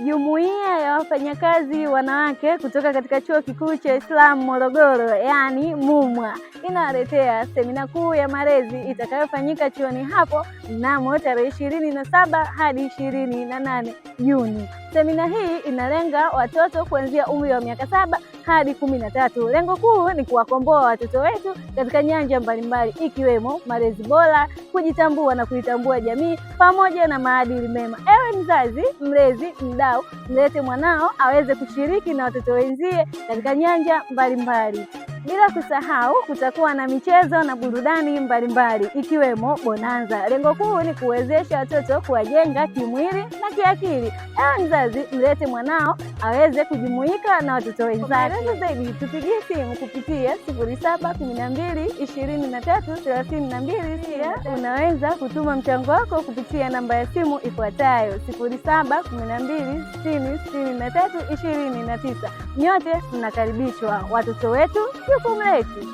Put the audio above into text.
Jumuiya ya wafanyakazi wanawake kutoka katika Chuo Kikuu cha Islam Morogoro, yaani MUMWA, inawaletea semina kuu ya malezi itakayofanyika chuoni hapo mnamo tarehe 27 hadi 28 Juni. Semina hii inalenga watoto kuanzia umri wa miaka 7 hadi 13. Lengo kuu ni kuwakomboa watoto wetu katika nyanja mbalimbali ikiwemo malezi bora, kujitambua na kuitambua jamii pamoja na maadili mema. Ewe mzazi, mlezi, mdau, mlete mwanao aweze kushiriki na watoto wenzie katika nyanja mbalimbali. Bila kusahau kutakuwa na michezo na burudani mbalimbali ikiwemo bonanza. Lengo kuu ni kuwezesha watoto kuwajenga kimwili na kiakili. Ewe mzazi, mlete mwanao aweze kujumuika na watoto wenzake. Maelezo zaidi tupigie simu kupitia 07122332. Pia unaweza kutuma mchango wako kupitia namba ya simu ifuatayo 0712606329. Nyote mnakaribishwa. Watoto wetu jukumu letu.